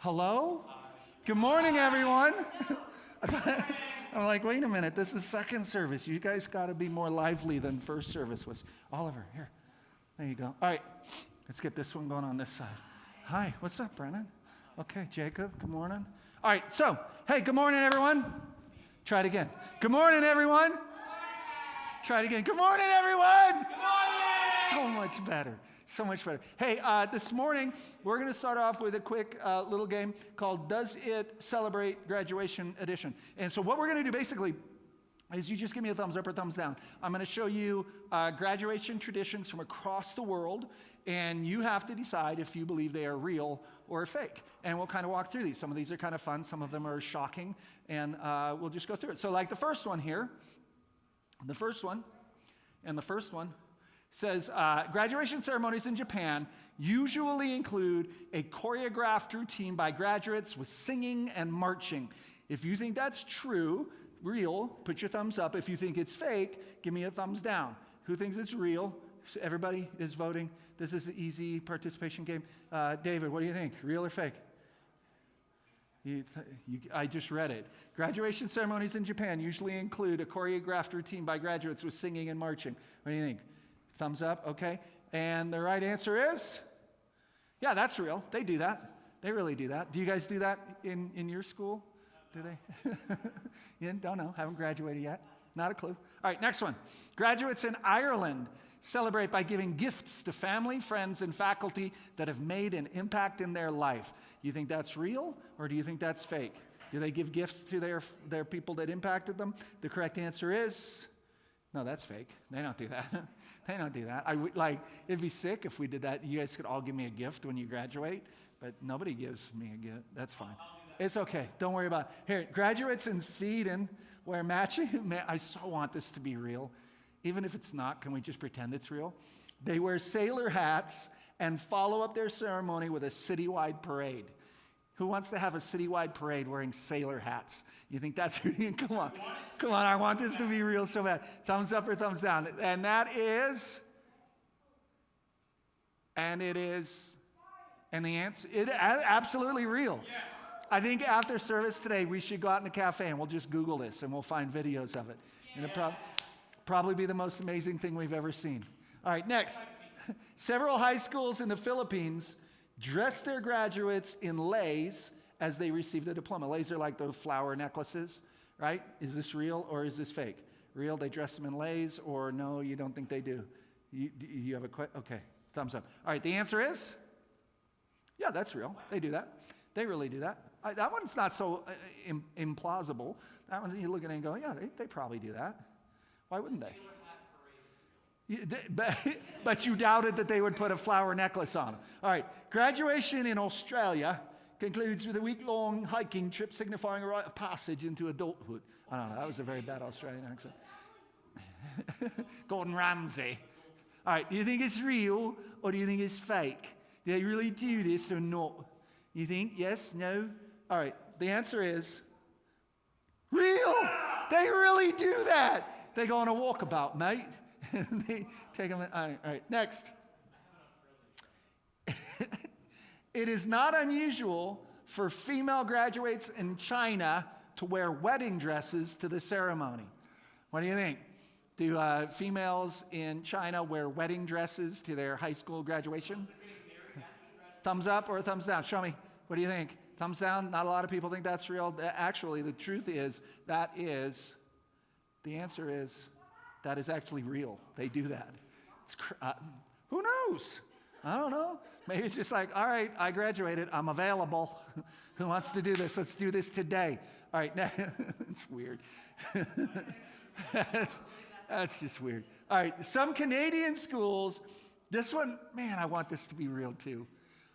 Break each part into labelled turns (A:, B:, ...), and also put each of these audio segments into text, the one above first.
A: Hello? Good morning, everyone. I'm like, wait a minute, this is second service. You guys got to be more lively than first service was. Oliver, here. There you go. All right, let's get this one going on this side. Hi, what's up, Brennan? Okay, Jacob, good morning. All right, so, hey, good morning, everyone. Try it again. Good morning, everyone. Try it again. Good morning, everyone. Good morning. So much better. So much better. Hey, this morning, we're going to start off with a quick little game called Does It Celebrate Graduation Edition? And so what we're going to do basically is you just give me a thumbs up or thumbs down. I'm going to show you graduation traditions from across the world, and you have to decide if you believe they are real or fake. And we'll kind of walk through these. Some of these are kind of fun. Some of them are shocking, and we'll just go through it. So like the first one here, the first one says, graduation ceremonies in Japan usually include a choreographed routine by graduates with singing and marching. If you think that's true, real, put your thumbs up. If you think it's fake, give me a thumbs down. Who thinks it's real? Everybody is voting. This is an easy participation game. David, what do you think? Real or fake? I just read it. Graduation ceremonies in Japan usually include a choreographed routine by graduates with singing and marching. What do you think? Thumbs up, okay. And the right answer is, yeah, that's real. They do that. They really do that. Do you guys do that in your school? Do they? You don't know. Haven't graduated yet. Not a clue. All right, next one. Graduates in Ireland celebrate by giving gifts to family, friends, and faculty that have made an impact in their life. You think that's real, or do you think that's fake? Do they give gifts to their people that impacted them? The correct answer is, no, that's fake. They don't do that. They don't do that. It'd be sick if we did that. You guys could all give me a gift when you graduate, but nobody gives me a gift. That's fine. It's okay. Don't worry about it. Here, graduates in Sweden wear matching. I so want this to be real. Even if it's not, can we just pretend it's real? They wear sailor hats and follow up their ceremony with a citywide parade. Who wants to have a citywide parade wearing sailor hats? You think that's, come on, I want this to be real so bad. Thumbs up or thumbs down. And it is, and the answer, it absolutely real. I think after service today, we should go out in the cafe and we'll just Google this and we'll find videos of it. And it'll probably be the most amazing thing we've ever seen. All right, next. Several high schools in the Philippines dress their graduates in leis as they receive the diploma. Leis are like those flower necklaces, right? Is this real or is this fake? Real, they dress them in leis, or no, you don't think they do? You have a question? Okay, thumbs up. All right, the answer is, yeah, that's real. They do that. They really do that. That one's not so implausible. That one, you look at it and go, yeah, they probably do that. Why wouldn't they? But you doubted that they would put a flower necklace on them. All right, graduation in Australia concludes with a week-long hiking trip signifying a rite of passage into adulthood. I don't know, that was a very bad Australian accent. Gordon Ramsay. All right, do you think it's real or do you think it's fake? Do they really do this or not? You think yes, no? All right, the answer is real. They really do that. They go on a walkabout, mate. They take them. All right, next. It is not unusual for female graduates in China to wear wedding dresses to the ceremony. What do you think? Do females in China wear wedding dresses to their high school graduation? Thumbs up or thumbs down? Show me. What do you think? Thumbs down? Not a lot of people think that's real. Actually, the truth is, the answer is, that is actually real. They do that. Who knows? I don't know. Maybe it's just like, all right, I graduated. I'm available. Who wants to do this? Let's do this today. All right, now, it's weird. That's just weird. All right, some Canadian schools, this one, man, I want this to be real too.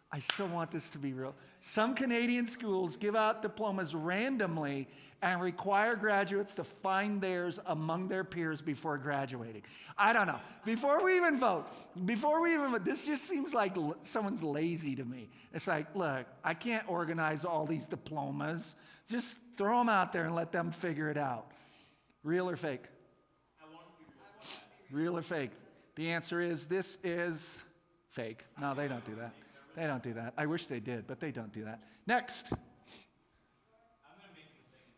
A: I so want this to be real. Some Canadian schools give out diplomas randomly and require graduates to find theirs among their peers before graduating. I don't know. Before we even vote, this just seems like someone's lazy to me. It's like, look, I can't organize all these diplomas. Just throw them out there and let them figure it out. Real or fake? Real or fake? The answer is, this is fake. No, they don't do that. They don't do that. I wish they did, but they don't do that. Next.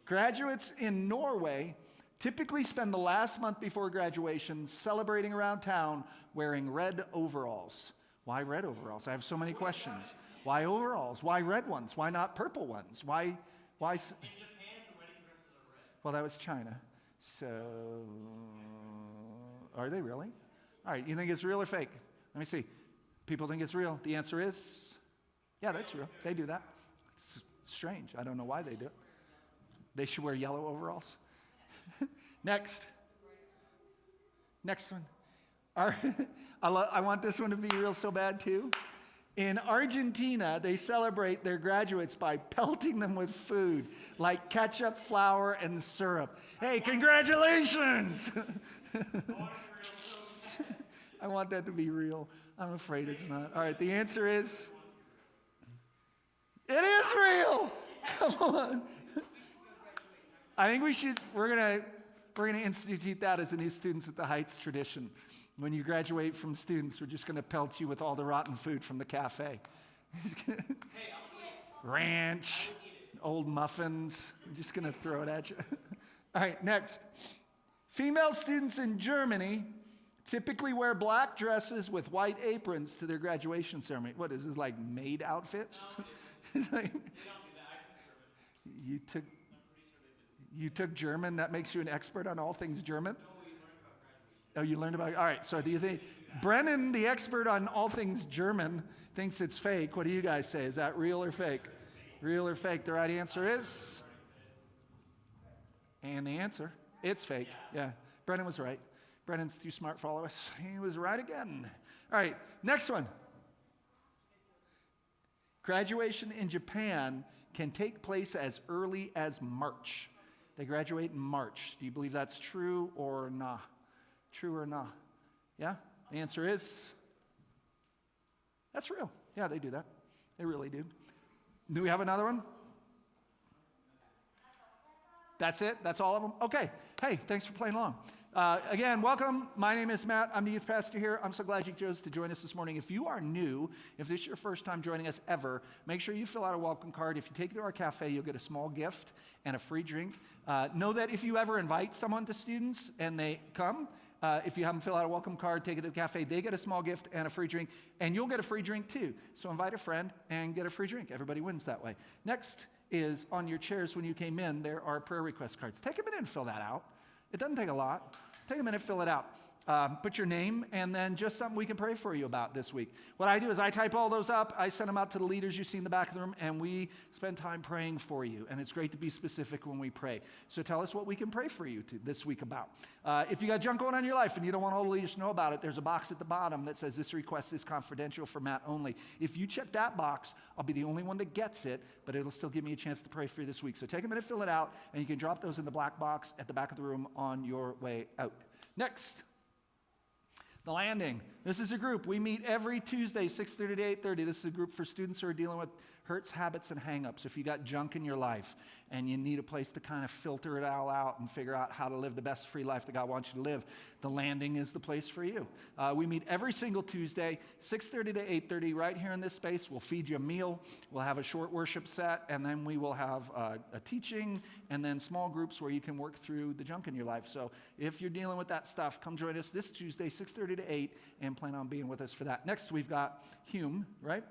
A: Graduates in Norway typically spend the last month before graduation celebrating around town wearing red overalls. Why red overalls? I have so many questions. Why overalls? Why red ones? Why not purple ones? Why? In
B: Japan, the wedding dresses are red.
A: Well, that was China. So, are they really? All right, you think it's real or fake? Let me see. People think it's real. The answer is, yeah, that's real. They do that. It's strange. I don't know why they do it. They should wear yellow overalls. Next. Next one. I want this one to be real so bad too. In Argentina, they celebrate their graduates by pelting them with food, like ketchup, flour, and syrup. Hey, congratulations! I want that to be real. I'm afraid it's not. All right, the answer is, it is real! Come on. I think we're gonna institute that as a new Students at the Heights tradition. When you graduate from students, we're just gonna pelt you with all the rotten food from the cafe. Ranch, old muffins. We're just gonna throw it at you. All right, next. Female students in Germany typically wear black dresses with white aprons to their graduation ceremony. What is this, like maid outfits? It's like, you took German? That makes you an expert on all things German? Oh, you learned about it? All right, so do you think, Brennan, the expert on all things German, thinks it's fake. What do you guys say? Is that real or fake? Real or fake? The right answer is? And the answer, it's fake. Yeah, Brennan was right. Brennan's too smart for all of us. He was right again. All right, next one. Graduation in Japan can take place as early as March. They graduate in March. Do you believe that's true or not? True or not? Yeah? The answer is, that's real. Yeah, they do that. They really do. Do we have another one? That's it? That's all of them? Okay. Hey, thanks for playing along. Again, welcome. My name is Matt. I'm the youth pastor here. I'm so glad you chose to join us this morning. If you are new, if this is your first time joining us ever, make sure you fill out a welcome card. If you take it to our cafe, you'll get a small gift and a free drink. Know that if you ever invite someone to students and they come, if you have them fill out a welcome card, take it to the cafe, they get a small gift and a free drink, and you'll get a free drink too. So invite a friend and get a free drink. Everybody wins that way. Next is on your chairs when you came in, there are prayer request cards. Take a minute and fill that out. It doesn't take a lot. Take a minute, fill it out. Put your name and then just something we can pray for you about this week. What I do is I type all those up, I send them out to the leaders you see in the back of the room, and we spend time praying for you. And it's great to be specific when we pray. So tell us what we can pray for you this week about. If you got junk going on in your life and you don't want all the leaders to know about it, there's a box at the bottom that says this request is confidential for Matt only. If you check that box, I'll be the only one that gets it, but it'll still give me a chance to pray for you this week. So take a minute, fill it out, and you can drop those in the black box at the back of the room on your way out. Next. The Landing. This is a group. We meet every Tuesday, 6:30 to 8:30. This is a group for students who are dealing with hurts, habits, and hang-ups. If you got junk in your life and you need a place to kind of filter it all out and figure out how to live the best free life that God wants you to live, The Landing is the place for you. We meet every single Tuesday, 6:30 to 8:30, right here in this space. We'll feed you a meal. We'll have a short worship set, and then we will have a teaching, and then small groups where you can work through the junk in your life. So if you're dealing with that stuff, come join us this Tuesday, 6:30 to 8, and plan on being with us for that. Next, we've got Hume, right?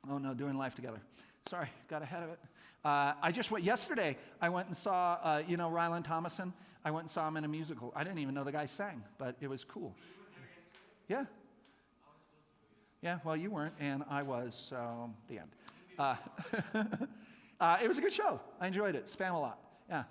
A: Oh, no, Doing Life Together. Sorry, got ahead of it. Yesterday, I went and saw, Ryland Thomason. I went and saw him in a musical. I didn't even know the guy sang, but it was cool. Yeah. Yeah, well, you weren't, and I was, so the end. It was a good show. I enjoyed it. Spam-A-Lot. Yeah,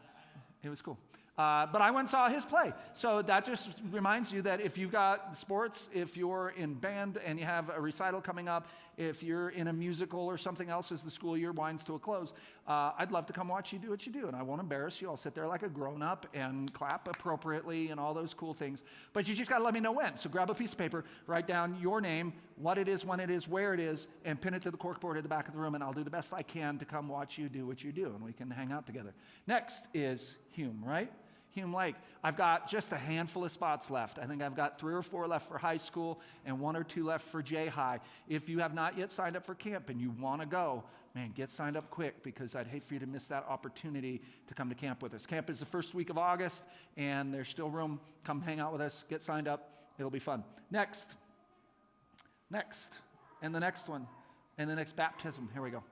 A: it was cool. But I went and saw his play. So that just reminds you that if you've got sports, if you're in band and you have a recital coming up, if you're in a musical or something else as the school year winds to a close, I'd love to come watch you do what you do. And I won't embarrass you. I'll sit there like a grown-up and clap appropriately and all those cool things. But you just got to let me know when. So grab a piece of paper, write down your name, what it is, when it is, where it is, and pin it to the corkboard at the back of the room, and I'll do the best I can to come watch you do what you do, and we can hang out together. Next is Hume, right? Hume Lake. I've got just a handful of spots left. I think I've got 3 or 4 left for high school and 1 or 2 left for J-High. If you have not yet signed up for camp and you want to go, man, get signed up quick, because I'd hate for you to miss that opportunity to come to camp with us. Camp is the first week of August, and there's still room. Come hang out with us. Get signed up. It'll be fun. Next, and the next one, and the next baptism. Here we go.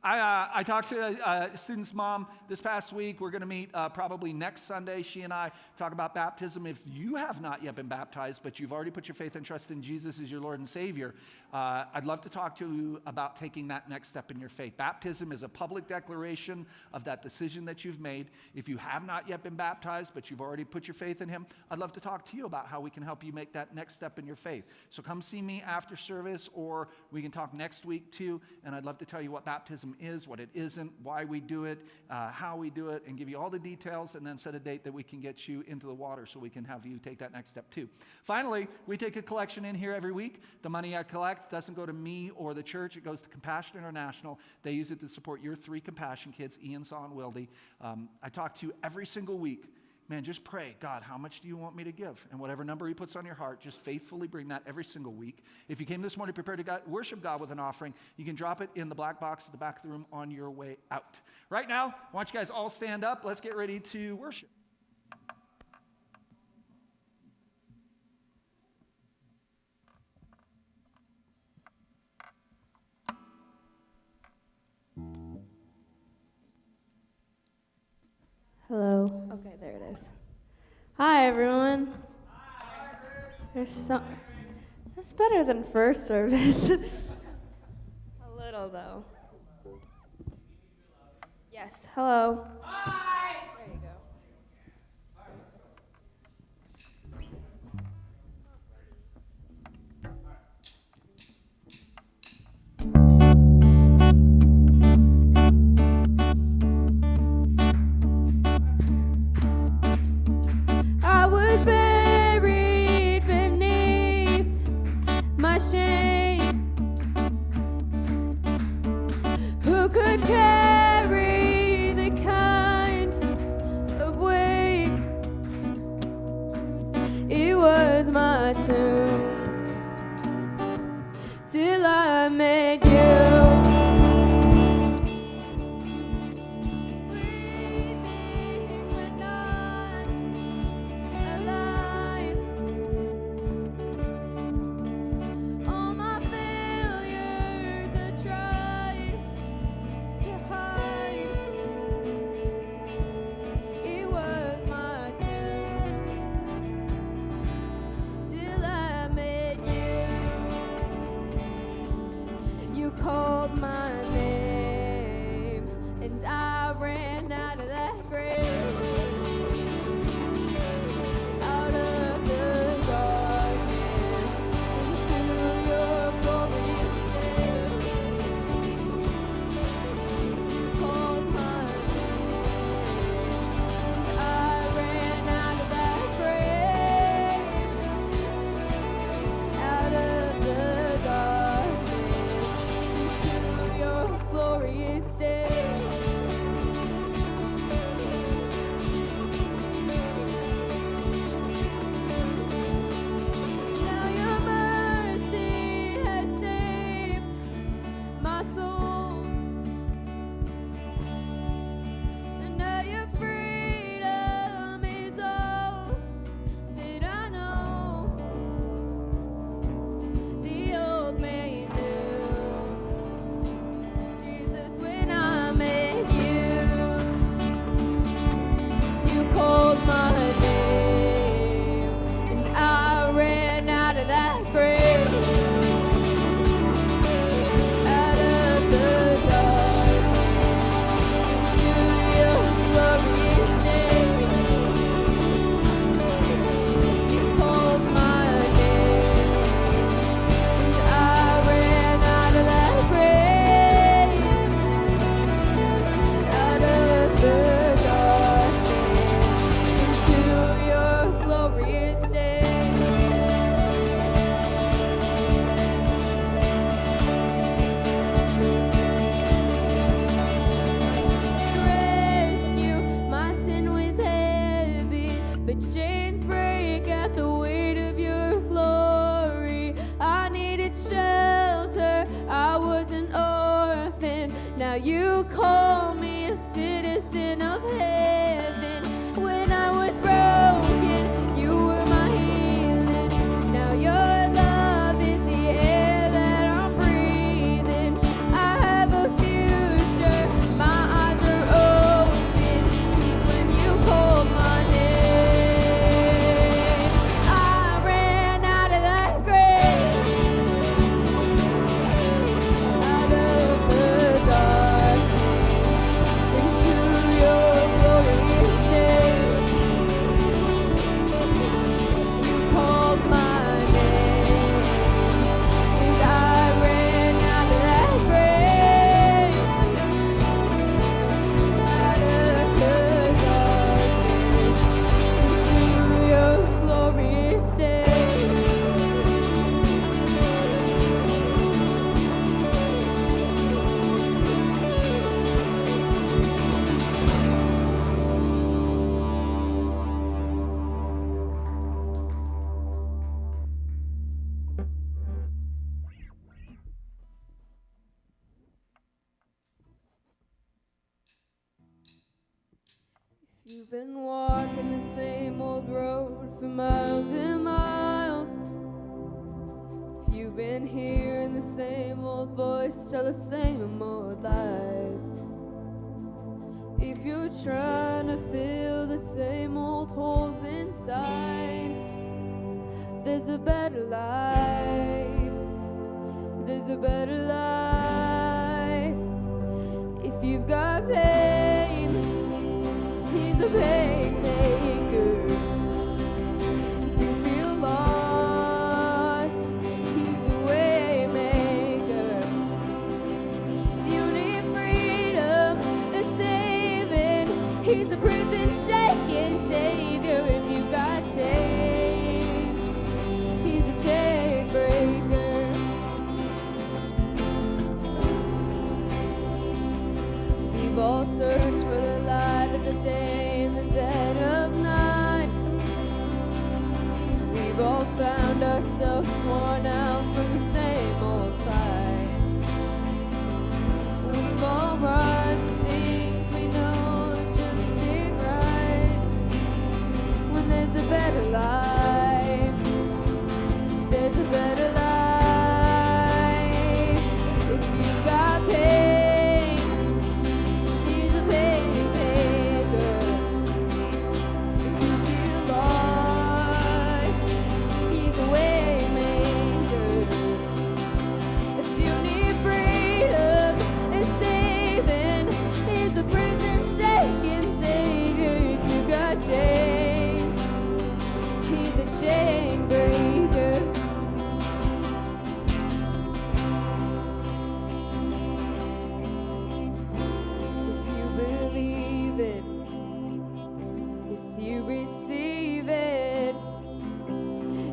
A: I talked to a student's mom this past week. We're going to meet probably next Sunday. She and I talk about baptism. If you have not yet been baptized, but you've already put your faith and trust in Jesus as your Lord and Savior, I'd love to talk to you about taking that next step in your faith. Baptism is a public declaration of that decision that you've made. If you have not yet been baptized, but you've already put your faith in Him, I'd love to talk to you about how we can help you make that next step in your faith. So come see me after service, or we can talk next week too, and I'd love to tell you what baptism is, what it isn't, why we do it, how we do it, and give you all the details, and then set a date that we can get you into the water so we can have you take that next step too. Finally, we take a collection in here every week. The money I collect doesn't go to me or the church. It goes to Compassion International. They use it to support your 3 Compassion kids, Ian, Saw, and Wildy. I talk to you every single week. Man, just pray, God, how much do you want me to give? And whatever number He puts on your heart, just faithfully bring that every single week. If you came this morning prepared to worship God with an offering, you can drop it in the black box at the back of the room on your way out. Right now, I want you guys all stand up. Let's get ready to worship.
C: Hello. Okay, there it is. Hi, everyone. That's better than first service. A little, though. Yes. Hello. Hi. There you go. I was buried beneath my shame. Who could carry the kind of weight? It was my turn till I met you. Breathing when I'm alive. All my failures I tried to hide. It was my turn till I met you. You called my name and I ran out of that grave. Out of the darkness into your glorious day. You called my name and I ran out of that grave. Out of the darkness into your glorious day. call me a citizen of heaven. When I was broken, you were my healing. Now your love is the air that I'm breathing. I have a future, my eyes are open. 'Cause when you called my name, I ran out of that grave, out of the darkness, into your glorious day. You called my name, and I ran out of that grave, out of the darkness, into your glorious day. You've been walking the same old road for miles and miles. If you've been hearing the same old voice tell the same old lies. If you're trying to fill the same old holes inside, there's a better life. There's a better life. If you've got pain, he's a pain taker. If you feel lost, he's a way maker. If you need freedom, a saving, he's a prison shaking savior. If you've got chains, he's a chain breaker. We've all searched for the light of the day in the dead of night. We've all found ourselves worn out from the same old fight. We've all run to things we know just ain't right. When there's a better life, there's a better life. If you've got pain, he's a pain taker. If you feel lost, he's a way maker. If you need freedom and saving, he's a prison shaking savior. If you got chains, he's a chain breaker. If you believe it, if you receive it,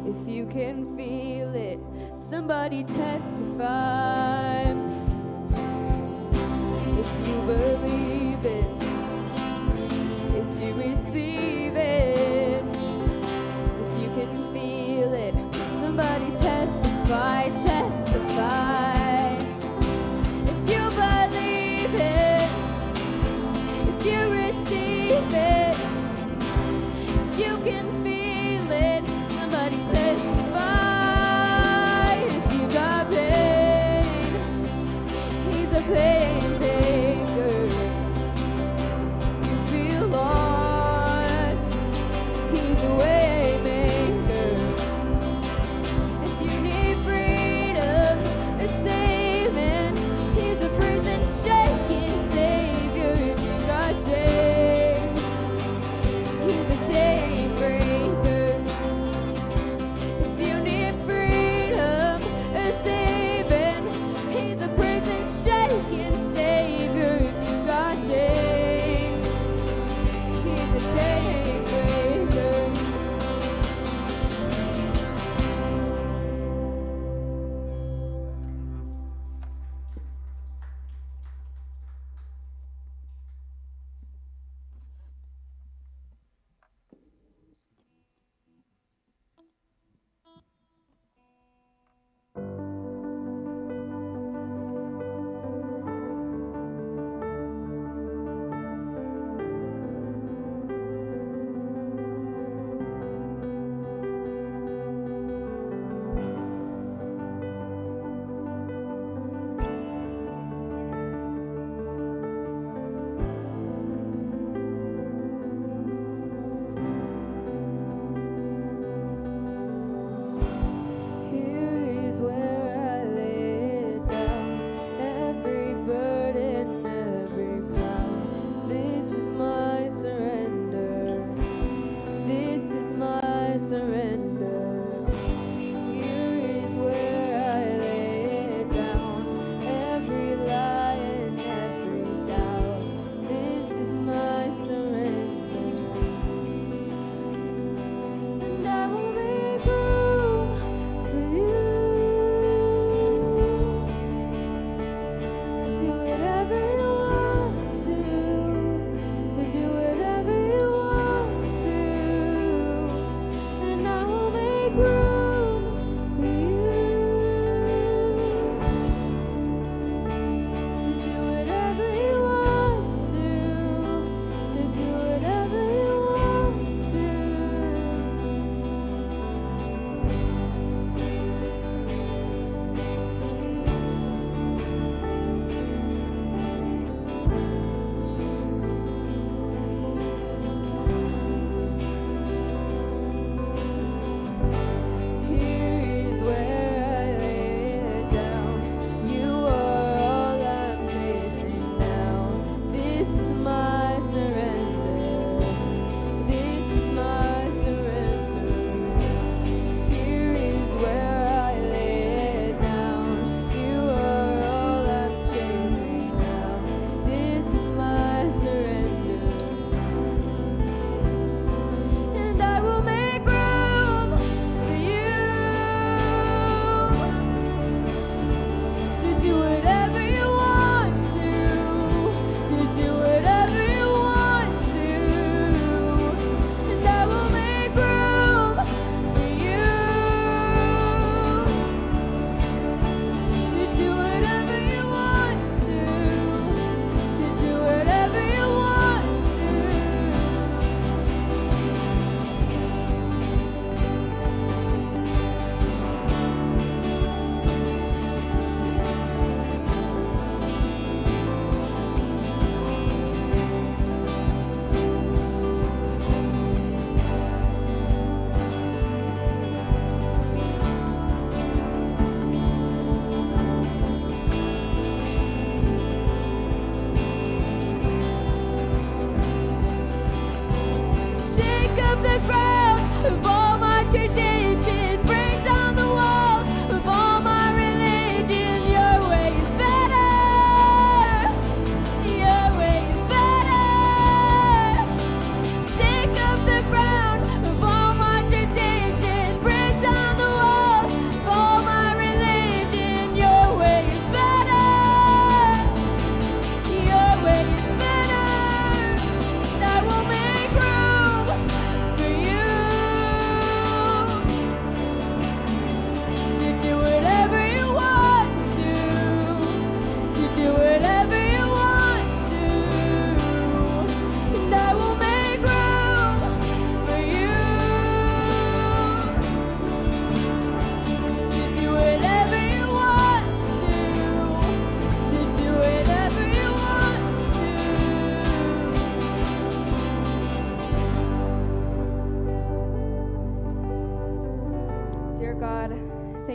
C: if you can feel it, somebody testify. If you believe it, if you receive it, if you can feel it, somebody testify, testify. If you believe it, if you receive it, if you can feel it, somebody testify. If you got pain, he's a pain taker. You feel lost, he's a way maker. If you need freedom, a saving, he's a prison shaking savior. If you got chains, he's a chain breaker.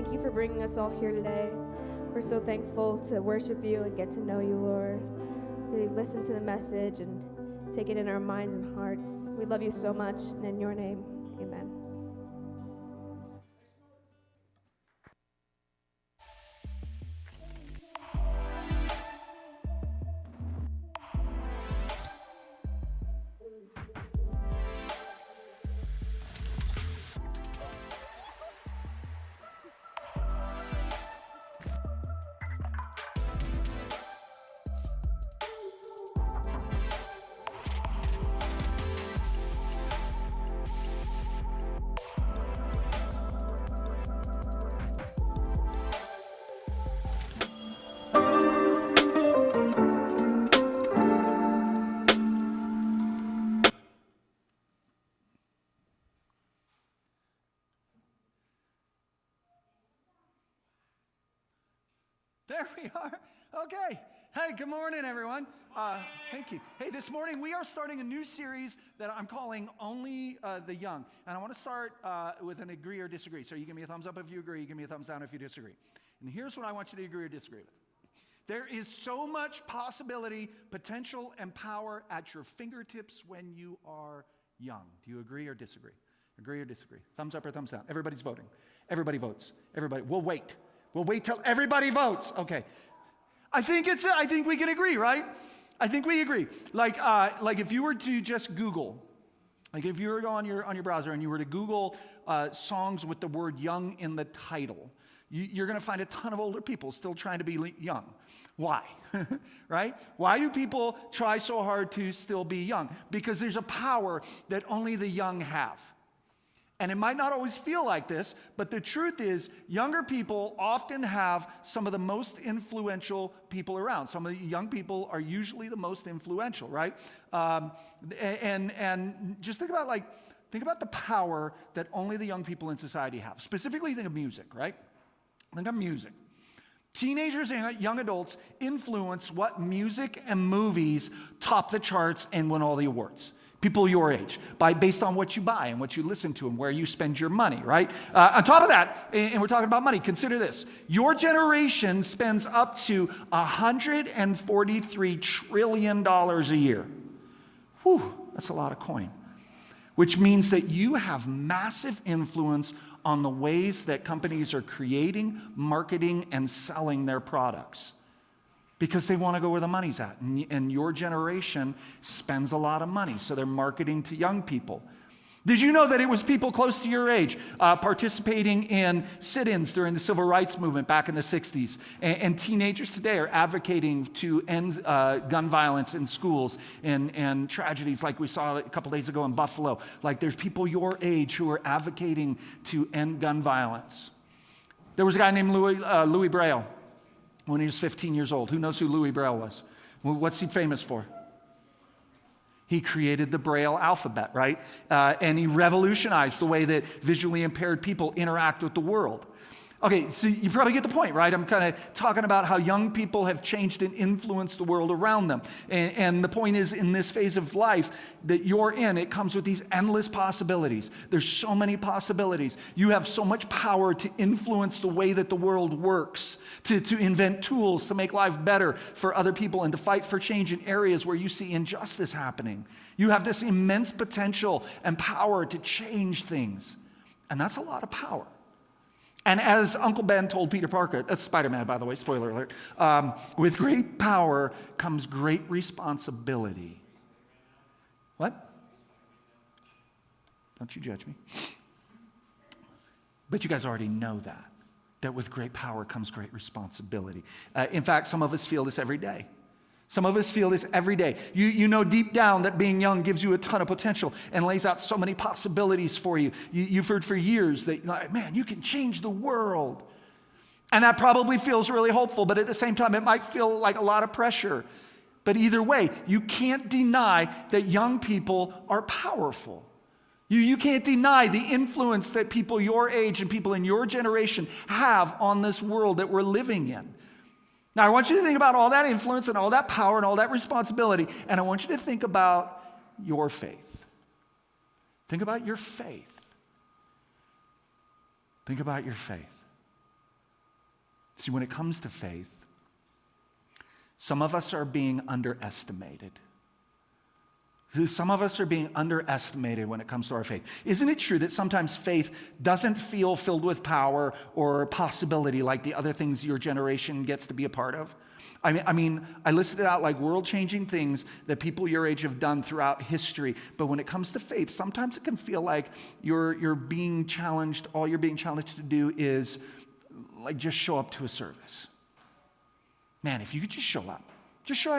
C: thank you for bringing us all here today. We're so thankful to worship you and get to know you, Lord. We listen to the message and take it in our minds and hearts. We love you so much, and in your name, amen.
A: There we are. Okay. Hey, good morning, everyone. Thank you. Hey, this morning we are starting a new series that I'm calling Only the Young. And I want to start with an agree or disagree. So you give me a thumbs up if you agree, you give me a thumbs down if you disagree. And here's what I want you to agree or disagree with. There is so much possibility, potential, and power at your fingertips when you are young. Do you agree or disagree? Agree or disagree? Thumbs up or thumbs down? Everybody's voting. Everybody votes. Everybody. We'll wait. We'll wait till everybody votes. Okay. I think we can agree, right? I think we agree. Like if you were to just Google, like if you were to go on your browser and you were to Google songs with the word young in the title, you're going to find a ton of older people still trying to be young. Why? Right? Why do people try so hard to still be young? Because there's a power that only the young have. And it might not always feel like this, but the truth is, younger people often have some of the most influential people around. Some of the young people are usually the most influential, right? And just think about the power that only the young people in society have. Specifically, think of music, right? Think of music. Teenagers and young adults influence what music and movies top the charts and win all the awards. People your age, based on what you buy and what you listen to and where you spend your money, right? On top of that, and we're talking about money, consider this. Your generation spends up to $143 trillion a year. Whew, that's a lot of coin. Which means that you have massive influence on the ways that companies are creating, marketing, and selling their products. Because they want to go where the money's at. And your generation spends a lot of money, so they're marketing to young people. Did you know that it was people close to your age participating in sit-ins during the civil rights movement back in the 60s? And teenagers today are advocating to end gun violence in schools and tragedies like we saw a couple days ago in Buffalo. Like there's people your age who are advocating to end gun violence. There was a guy named Louis Braille. When he was 15 years old. Who knows who Louis Braille was? What's he famous for? He created the Braille alphabet, right? And he revolutionized the way that visually impaired people interact with the world. Okay, so you probably get the point, right? I'm kind of talking about how young people have changed and influenced the world around them. And the point is, in this phase of life that you're in, it comes with these endless possibilities. There's so many possibilities. You have so much power to influence the way that the world works, to invent tools to make life better for other people and to fight for change in areas where you see injustice happening. You have this immense potential and power to change things. And that's a lot of power. And as Uncle Ben told Peter Parker, that's Spider-Man, by the way, spoiler alert, with great power comes great responsibility. What? Don't you judge me. But you guys already know that with great power comes great responsibility. In fact, some of us feel this every day. Some of us feel this every day. You know deep down that being young gives you a ton of potential and lays out so many possibilities for you. You've heard for years that, man, you can change the world. And that probably feels really hopeful, but at the same time, it might feel like a lot of pressure. But either way, you can't deny that young people are powerful. You can't deny the influence that people your age and people in your generation have on this world that we're living in. Now, I want you to think about all that influence and all that power and all that responsibility, and I want you to think about your faith. Think about your faith. Think about your faith. See, when it comes to faith, some of us are being underestimated. Some of us are being underestimated when it comes to our faith. Isn't it true that sometimes faith doesn't feel filled with power or possibility like the other things your generation gets to be a part of? I mean, I listed out like world-changing things that people your age have done throughout history. But when it comes to faith, sometimes it can feel like you're being challenged. All you're being challenged to do is like just show up to a service. Man, if you could just show up. Just show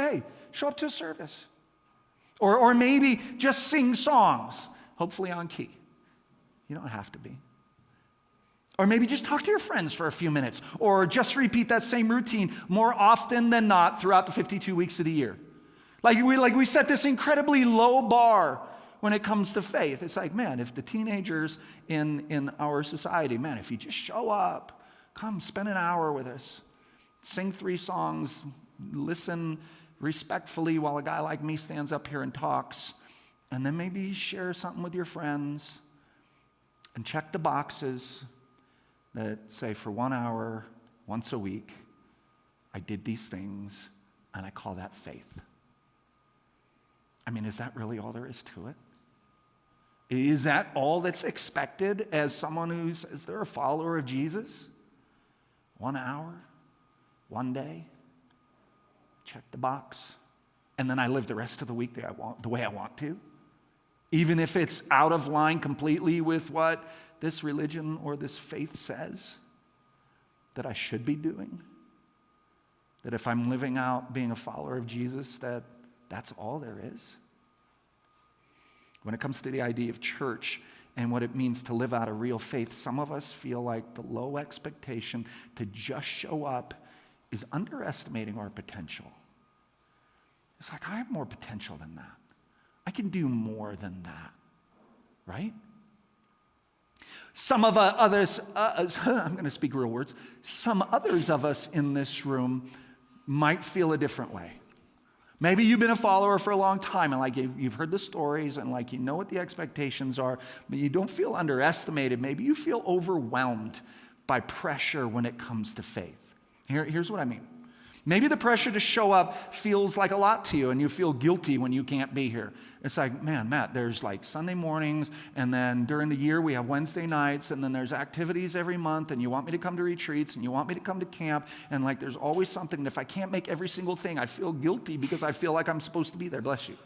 A: up to a service. Or maybe just sing songs, hopefully on key. You don't have to be. Or maybe just talk to your friends for a few minutes. Or just repeat that same routine more often than not throughout the 52 weeks of the year. Like we set this incredibly low bar when it comes to faith. It's like, man, if the teenagers in our society, man, if you just show up, come spend an hour with us, sing 3 songs, listen respectfully while a guy like me stands up here and talks, and then maybe share something with your friends and check the boxes that say for 1 hour, once a week, I did these things, and I call that faith. I mean, is that really all there is to it? Is that all that's expected as someone who says they're a follower of Jesus? 1 hour, 1 day, check the box, and then I live the rest of the week the way I want to, even if it's out of line completely with what this religion or this faith says that I should be doing. That if I'm living out being a follower of Jesus, that's all there is. When it comes to the idea of church and what it means to live out a real faith, some of us feel like the low expectation to just show up is underestimating our potential. It's like, I have more potential than that. I can do more than that, right? Some of others, I'm going to speak real words, some others of us in this room might feel a different way. Maybe you've been a follower for a long time and like you've heard the stories and like you know what the expectations are, but you don't feel underestimated. Maybe you feel overwhelmed by pressure when it comes to faith. Here's what I mean. Maybe the pressure to show up feels like a lot to you and you feel guilty when you can't be here. It's like, man, Matt, there's like Sunday mornings and then during the year we have Wednesday nights and then there's activities every month and you want me to come to retreats and you want me to come to camp and like there's always something. And if I can't make every single thing, I feel guilty because I feel like I'm supposed to be there. Bless you.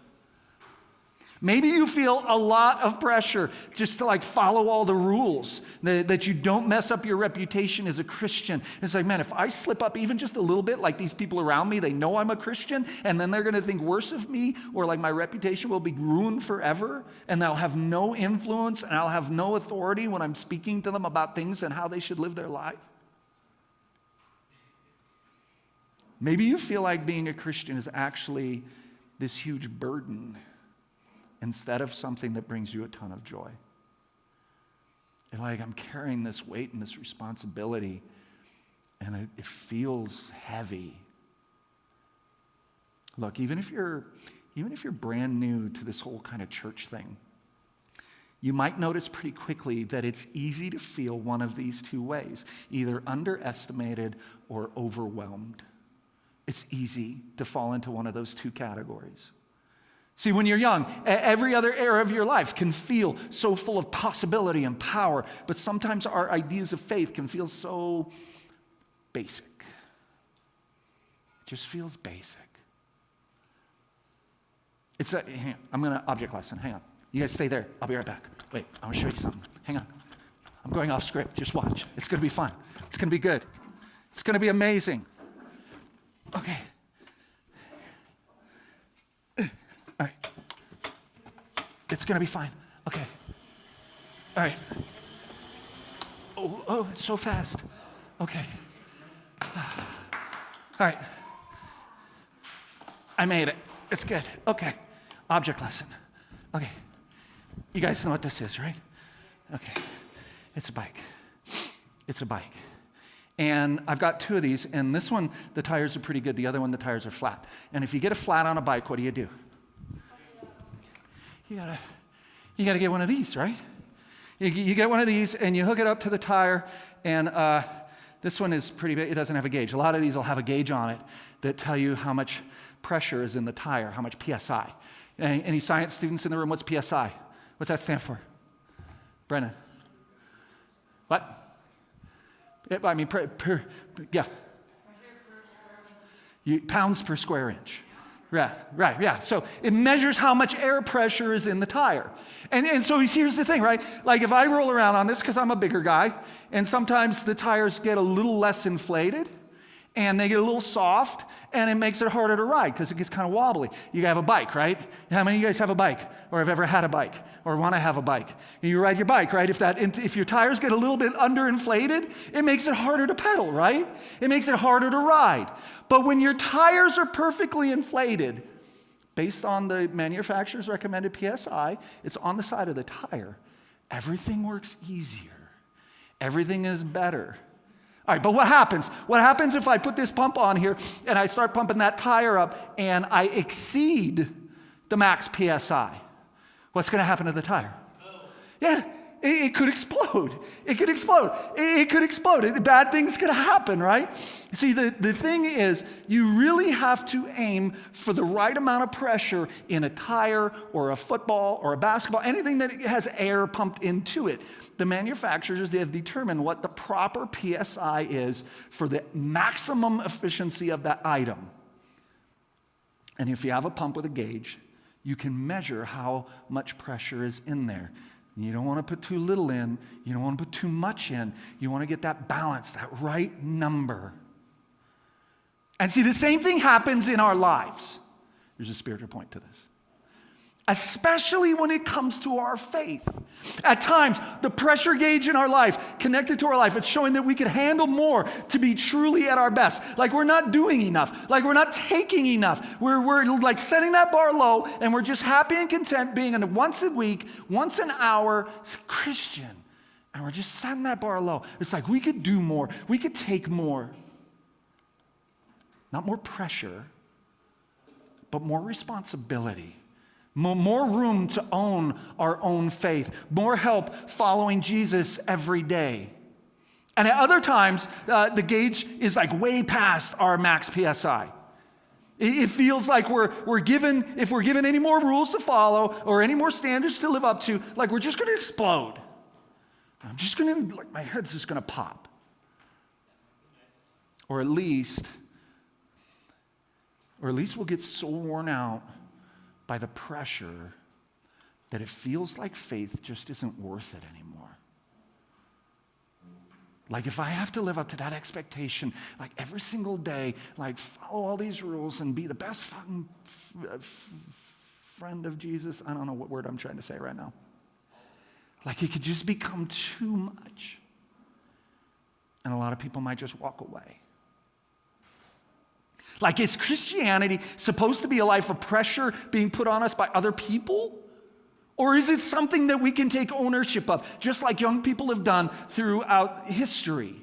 A: Maybe you feel a lot of pressure just to like follow all the rules, that you don't mess up your reputation as a Christian. It's like, man, if I slip up even just a little bit, like these people around me, they know I'm a Christian, and then they're going to think worse of me, or like my reputation will be ruined forever, and I'll have no influence, and I'll have no authority when I'm speaking to them about things and how they should live their life. Maybe you feel like being a Christian is actually this huge burden instead of something that brings you a ton of joy. And like, I'm carrying this weight and this responsibility, and it feels heavy. Look, even if you're brand new to this whole kind of church thing, you might notice pretty quickly that it's easy to feel one of these two ways, either underestimated or overwhelmed. It's easy to fall into one of those two categories. See, when you're young, every other area of your life can feel so full of possibility and power, but sometimes our ideas of faith can feel so basic. It just feels basic. I'm going to object lesson. Hang on. You guys stay there. I'll be right back. Wait, I want to show you something. Hang on. I'm going off script. Just watch. It's going to be fun. It's going to be good. It's going to be amazing. Okay. All right. It's going to be fine. Okay. All right. Oh, it's so fast. Okay. All right. I made it. It's good. Okay. Object lesson. Okay. You guys know what this is, right? Okay. It's a bike. It's a bike. And I've got two of these, and this one, the tires are pretty good. The other one, the tires are flat. And if you get a flat on a bike, what do? You gotta get one of these, right? You get one of these, and you hook it up to the tire, and This one is pretty big. It doesn't have a gauge. A lot of these will have a gauge on it that tell you how much pressure is in the tire, how much PSI. Any science students in the room? What's PSI? What's that stand for? Brennan? What? I mean, yeah. Pounds per square inch. Right, yeah. So it measures how much air pressure is in the tire. And so here's the thing, right? Like if I roll around on this, because I'm a bigger guy, and sometimes the tires get a little less inflated, and they get a little soft, and it makes it harder to ride because it gets kind of wobbly. You have a bike, right? How many of you guys have a bike, or have ever had a bike, or want to have a bike? You ride your bike, right? If your tires get a little bit underinflated, it makes it harder to pedal, right? It makes it harder to ride. But when your tires are perfectly inflated, based on the manufacturer's recommended PSI, it's on the side of the tire, everything works easier. Everything is better. All right, but what happens? What happens if I put this pump on here and I start pumping that tire up and I exceed the max PSI? What's going to happen to the tire? Yeah, it could explode. It could explode. It could explode. Bad things could happen, right? See, the thing is, you really have to aim for the right amount of pressure in a tire or a football or a basketball, anything that has air pumped into it. The manufacturers, they have determined what the proper PSI is for the maximum efficiency of that item. And if you have a pump with a gauge, you can measure how much pressure is in there. You don't want to put too little in. You don't want to put too much in. You want to get that balance, that right number. And see, the same thing happens in our lives. There's a spiritual point to this. Especially when it comes to our faith. At times, the pressure gauge in our life, connected to our life, it's showing that we can handle more to be truly at our best. Like we're not doing enough. Like we're not taking enough. We're like setting that bar low, and we're just happy and content being a once a week, once an hour Christian. And we're just setting that bar low. It's like we could do more. We could take more. Not more pressure, but more responsibility. More room to own our own faith. More help following Jesus every day. And at other times, the gauge is like way past our max PSI. It feels like if we're given any more rules to follow or any more standards to live up to, like we're just going to explode. My head's just going to pop. Or at least we'll get so worn out by the pressure that it feels like faith just isn't worth it anymore. Like if I have to live up to that expectation, like every single day, like follow all these rules and be the best fucking friend of Jesus. I don't know what word I'm trying to say right now. Like it could just become too much. And a lot of people might just walk away. Like, is Christianity supposed to be a life of pressure being put on us by other people? Or is it something that we can take ownership of, just like young people have done throughout history?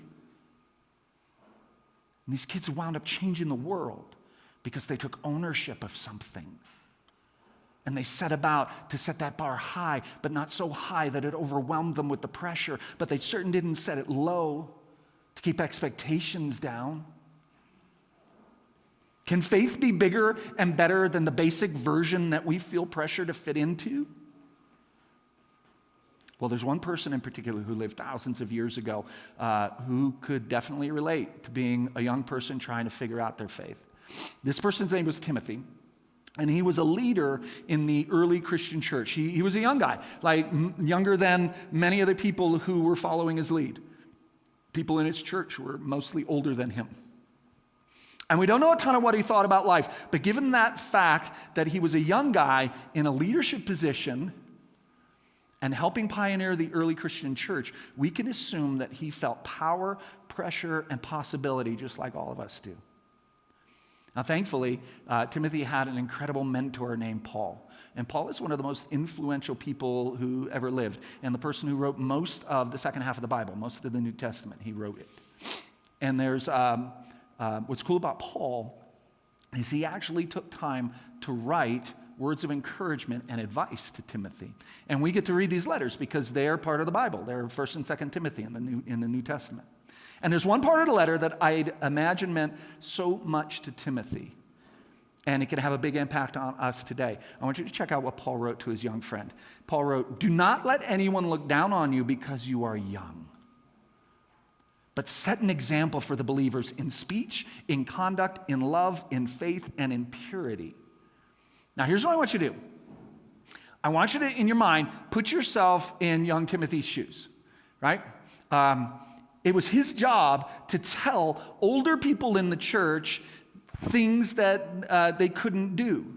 A: And these kids wound up changing the world because they took ownership of something. And they set about to set that bar high, but not so high that it overwhelmed them with the pressure. But they certainly didn't set it low to keep expectations down. Can faith be bigger and better than the basic version that we feel pressure to fit into? Well, there's one person in particular who lived thousands of years ago who could definitely relate to being a young person trying to figure out their faith. This person's name was Timothy, and he was a leader in the early Christian church. He was a young guy, like younger than many of the people who were following his lead. People in his church were mostly older than him. And we don't know a ton of what he thought about life, but given that fact that he was a young guy in a leadership position and helping pioneer the early Christian church, we can assume that he felt power, pressure, and possibility just like all of us do. Now, thankfully, Timothy had an incredible mentor named Paul. And Paul is one of the most influential people who ever lived, and the person who wrote most of the second half of the Bible, most of the New Testament. He wrote it. And there's what's cool about Paul is he actually took time to write words of encouragement and advice to Timothy. And we get to read these letters because they're part of the Bible. They're 1st and 2nd Timothy in the New Testament. And there's one part of the letter that I'd imagine meant so much to Timothy, and it can have a big impact on us today. I want you to check out what Paul wrote to his young friend. Paul wrote, "Do not let anyone look down on you because you are young, but set an example for the believers in speech, in conduct, in love, in faith, and in purity." Now, here's what I want you to do. I want you to, in your mind, put yourself in young Timothy's shoes, right? It was his job to tell older people in the church things that they couldn't do.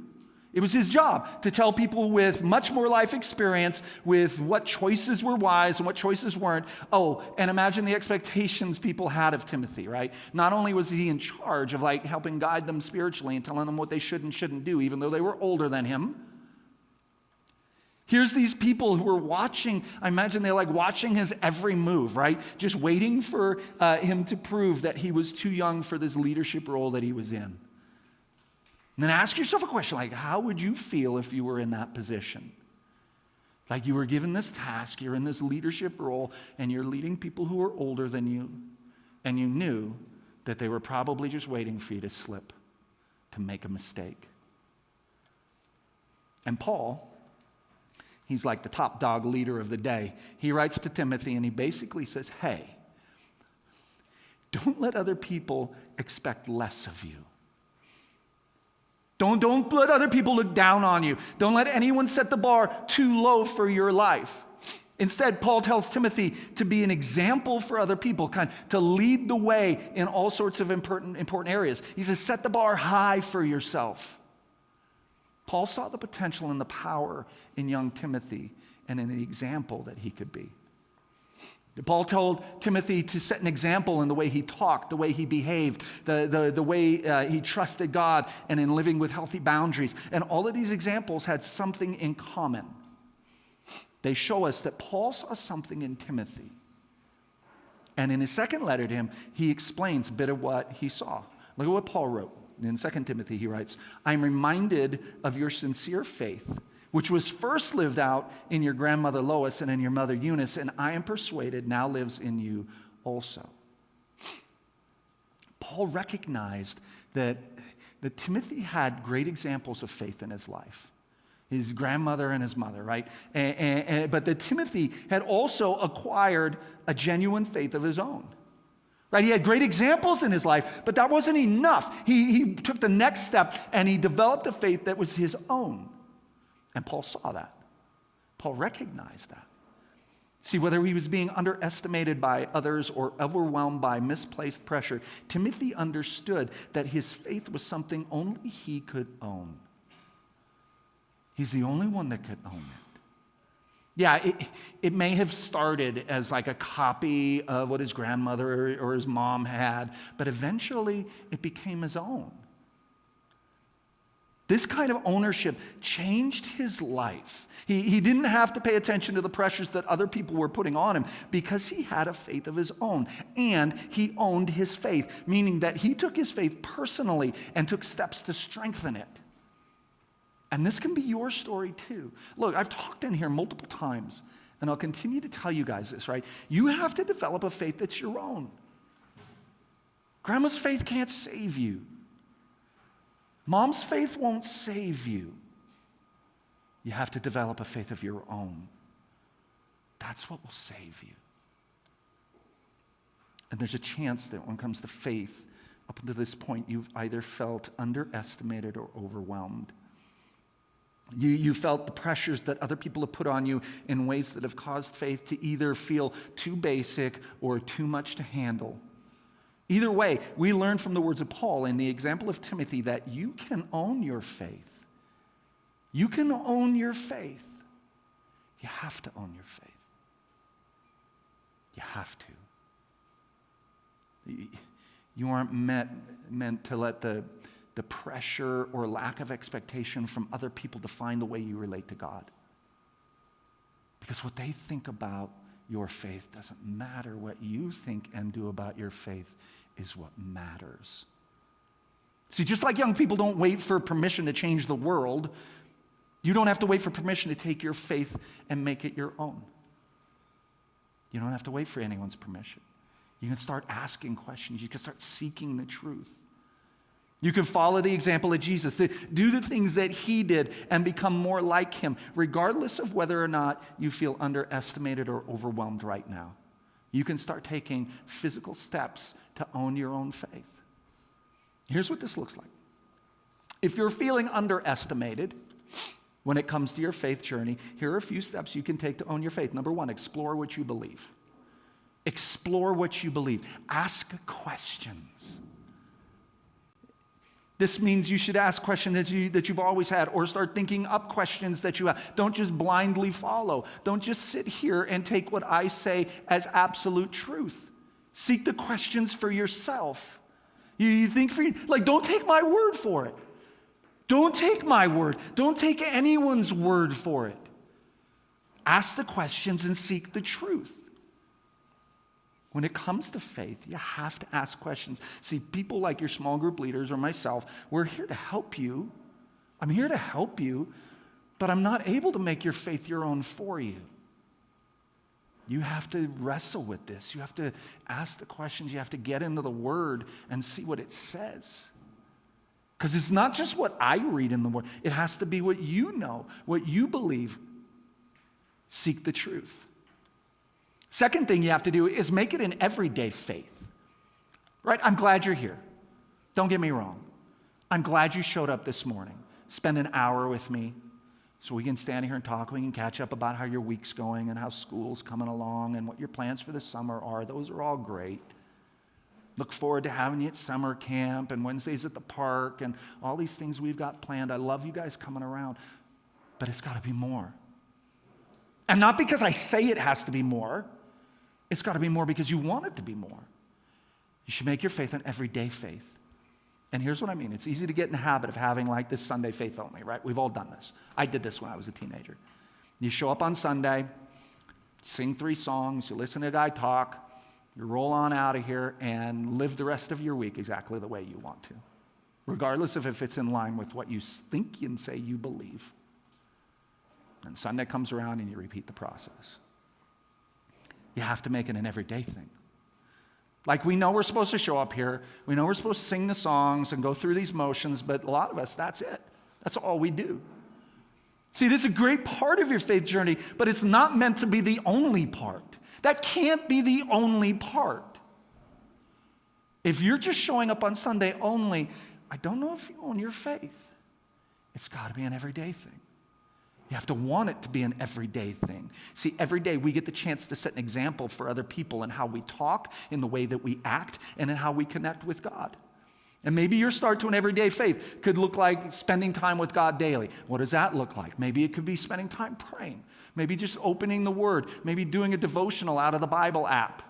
A: It was his job to tell people with much more life experience with what choices were wise and what choices weren't. Oh, and imagine the expectations people had of Timothy, right? Not only was he in charge of like helping guide them spiritually and telling them what they should and shouldn't do, even though they were older than him. Here's these people who were watching. I imagine they're like watching his every move, right? Just waiting for him to prove that he was too young for this leadership role that he was in. And then ask yourself a question like, how would you feel if you were in that position? Like you were given this task, you're in this leadership role, and you're leading people who are older than you, and you knew that they were probably just waiting for you to slip, to make a mistake. And Paul, he's like the top dog leader of the day. He writes to Timothy and he basically says, hey, don't let other people expect less of you. Don't let other people look down on you. Don't let anyone set the bar too low for your life. Instead, Paul tells Timothy to be an example for other people, to lead the way in all sorts of important areas. He says, set the bar high for yourself. Paul saw the potential and the power in young Timothy and in the example that he could be. Paul told Timothy to set an example in the way he talked, the way he behaved, the way he trusted God, and in living with healthy boundaries. And all of these examples had something in common. They show us that Paul saw something in Timothy. And in his second letter to him, he explains a bit of what he saw. Look at what Paul wrote. In 2 Timothy, he writes, "I'm reminded of your sincere faith, which was first lived out in your grandmother Lois and in your mother Eunice, and I am persuaded now lives in you also." Paul recognized that Timothy had great examples of faith in his life. His grandmother and his mother, right? But that Timothy had also acquired a genuine faith of his own. Right? He had great examples in his life, but that wasn't enough. He took the next step and he developed a faith that was his own. And Paul saw that. Paul recognized that. See, whether he was being underestimated by others or overwhelmed by misplaced pressure, Timothy understood that his faith was something only he could own. He's the only one that could own it. Yeah, it may have started as like a copy of what his grandmother or his mom had, but eventually it became his own. This kind of ownership changed his life. He didn't have to pay attention to the pressures that other people were putting on him because he had a faith of his own, and he owned his faith, meaning that he took his faith personally and took steps to strengthen it. And this can be your story too. Look, I've talked in here multiple times, and I'll continue to tell you guys this, right? You have to develop a faith that's your own. Grandma's faith can't save you. Mom's faith won't save you. You have to develop a faith of your own. That's what will save you. And there's a chance that when it comes to faith, up until this point, you've either felt underestimated or overwhelmed. You felt the pressures that other people have put on you in ways that have caused faith to either feel too basic or too much to handle. Either way, we learn from the words of Paul in the example of Timothy that you can own your faith. You can own your faith. You have to own your faith. You have to. You aren't meant to let the pressure or lack of expectation from other people define the way you relate to God. Because what they think about your faith doesn't matter. What you think and do about your faith is what matters. See, just like young people don't wait for permission to change the world, you don't have to wait for permission to take your faith and make it your own. You don't have to wait for anyone's permission. You can start asking questions. You can start seeking the truth. You can follow the example of Jesus, do the things that he did and become more like him, regardless of whether or not you feel underestimated or overwhelmed right now. You can start taking physical steps to own your own faith. Here's what this looks like. If you're feeling underestimated when it comes to your faith journey, here are a few steps you can take to own your faith. Number one, explore what you believe. Explore what you believe. Ask questions. This means you should ask questions that you've always had, or start thinking up questions that you have. Don't just blindly follow. Don't just sit here and take what I say as absolute truth. Seek the questions for yourself. You think for you, like, don't take my word for it. Don't take my word. Don't take anyone's word for it. Ask the questions and seek the truth. When it comes to faith, you have to ask questions. See, people like your small group leaders or myself, we're here to help you. I'm here to help you, but I'm not able to make your faith your own for you. You have to wrestle with this. You have to ask the questions. You have to get into the Word and see what it says. Because it's not just what I read in the Word. It has to be what you know, what you believe. Seek the truth. Second thing you have to do is make it an everyday faith. Right? I'm glad you're here. Don't get me wrong. I'm glad you showed up this morning. Spend an hour with me so we can stand here and talk. We can catch up about how your week's going and how school's coming along and what your plans for the summer are. Those are all great. Look forward to having you at summer camp and Wednesdays at the park and all these things we've got planned. I love you guys coming around, but it's got to be more. And not because I say it has to be more. It's got to be more because you want it to be more. You should make your faith an everyday faith. And here's what I mean. It's easy to get in the habit of having like this Sunday faith only, right? We've all done this. I did this when I was a teenager. You show up on Sunday, sing 3 songs, you listen to a guy talk, you roll on out of here and live the rest of your week exactly the way you want to, regardless of if it's in line with what you think and say you believe. And Sunday comes around and you repeat the process. You have to make it an everyday thing. Like, we know we're supposed to show up here. We know we're supposed to sing the songs and go through these motions, but a lot of us, that's it. That's all we do. See, this is a great part of your faith journey, but it's not meant to be the only part. That can't be the only part. If you're just showing up on Sunday only, I don't know if you own your faith. It's got to be an everyday thing. You have to want it to be an everyday thing. See, every day we get the chance to set an example for other people in how we talk, in the way that we act, and in how we connect with God. And maybe your start to an everyday faith could look like spending time with God daily. What does that look like? Maybe it could be spending time praying. Maybe just opening the Word. Maybe doing a devotional out of the Bible app.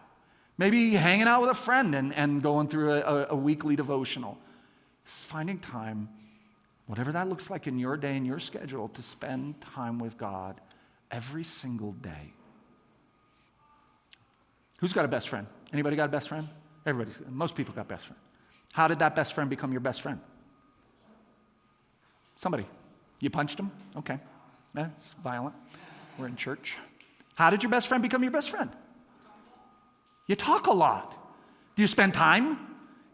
A: Maybe hanging out with a friend and going through a weekly devotional. Just finding time, whatever that looks like in your day and your schedule, to spend time with God every single day. Who's got a best friend? Anybody got a best friend? Most people got best friend. How did that best friend become your best friend? Somebody. You punched him? Okay. That's violent. We're in church. How did your best friend become your best friend? You talk a lot. Do you spend time?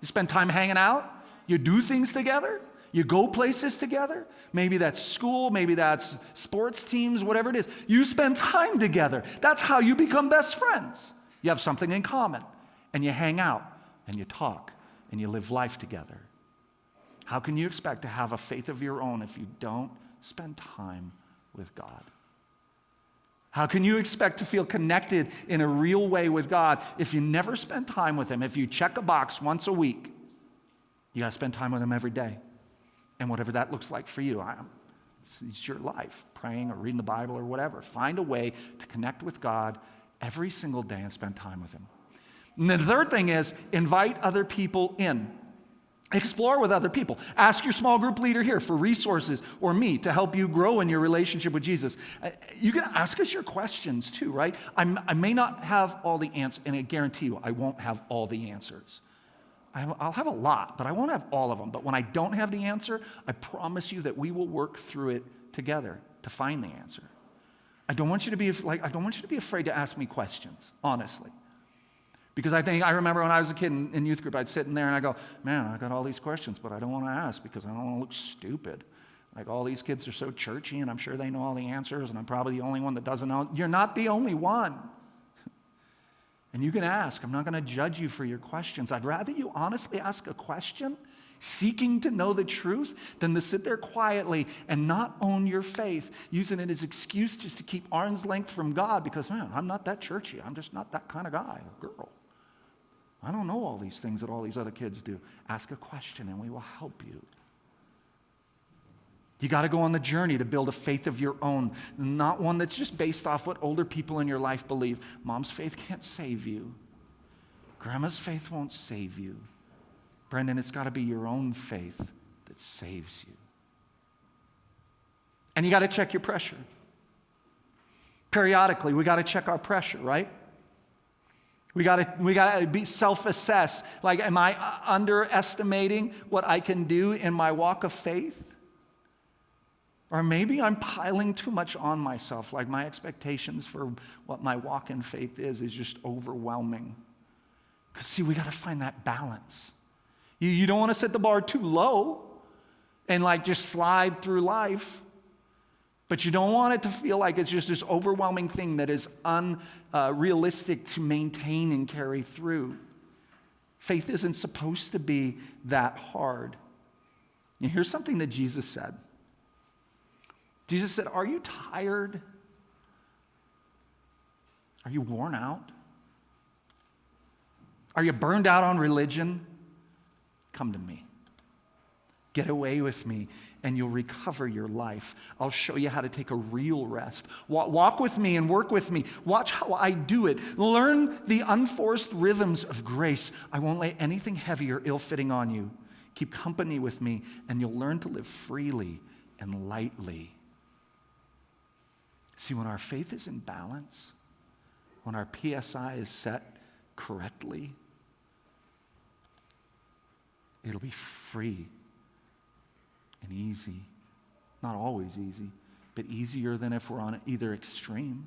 A: You spend time hanging out? You do things together? You go places together. Maybe that's school, maybe that's sports teams, whatever it is. You spend time together. That's how you become best friends. You have something in common, and you hang out, and you talk, and you live life together. How can you expect to have a faith of your own if you don't spend time with God? How can you expect to feel connected in a real way with God if you never spend time with Him? If you check a box once a week, you got to spend time with Him every day. And whatever that looks like for you, it's your life, praying or reading the Bible or whatever. Find a way to connect with God every single day and spend time with Him. And the third thing is invite other people in. Explore with other people. Ask your small group leader here for resources or me to help you grow in your relationship with Jesus. You can ask us your questions too, right? I may not have all the answers, and I guarantee you I won't have all the answers. I'll have a lot, but I won't have all of them. But when I don't have the answer, I promise you that we will work through it together to find the answer. I don't want you to be afraid to ask me questions, honestly. Because I remember when I was a kid in youth group, I'd sit in there and I go, man, I got all these questions, but I don't want to ask because I don't want to look stupid. Like all these kids are so churchy and I'm sure they know all the answers and I'm probably the only one that doesn't know. You're not the only one. And you can ask. I'm not going to judge you for your questions. I'd rather you honestly ask a question, seeking to know the truth, than to sit there quietly and not own your faith, using it as excuse just to keep arm's length from God because, man, I'm not that churchy. I'm just not that kind of guy or girl. I don't know all these things that all these other kids do. Ask a question and we will help you. You got to go on the journey to build a faith of your own, not one that's just based off what older people in your life believe. Mom's faith can't save you. Grandma's faith won't save you. Brendan, it's got to be your own faith that saves you. And you got to check your pressure. Periodically, we got to check our pressure, right? We got to be self-assess. Like, am I underestimating what I can do in my walk of faith? Or maybe I'm piling too much on myself, like my expectations for what my walk in faith is just overwhelming. Because see, we got to find that balance. You don't want to set the bar too low and like just slide through life. But you don't want it to feel like it's just this overwhelming thing that is unrealistic to maintain and carry through. Faith isn't supposed to be that hard. And here's something that Jesus said. Jesus said, are you tired? Are you worn out? Are you burned out on religion? Come to me. Get away with me and you'll recover your life. I'll show you how to take a real rest. Walk with me and work with me. Watch how I do it. Learn the unforced rhythms of grace. I won't lay anything heavy or ill-fitting on you. Keep company with me and you'll learn to live freely and lightly. See, when our faith is in balance, when our PSI is set correctly, it'll be free and easy. Not always easy, but easier than if we're on either extreme,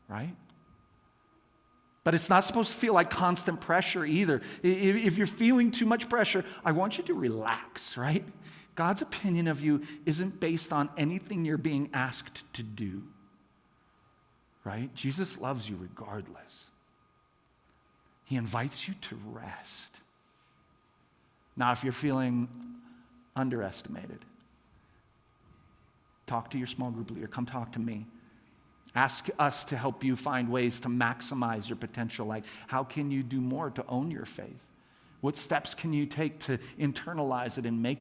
A: right? But it's not supposed to feel like constant pressure either. If you're feeling too much pressure, I want you to relax, right? God's opinion of you isn't based on anything you're being asked to do. Right? Jesus loves you regardless. He invites you to rest. Now, if you're feeling underestimated, talk to your small group leader. Come talk to me. Ask us to help you find ways to maximize your potential. Like, how can you do more to own your faith? What steps can you take to internalize it and make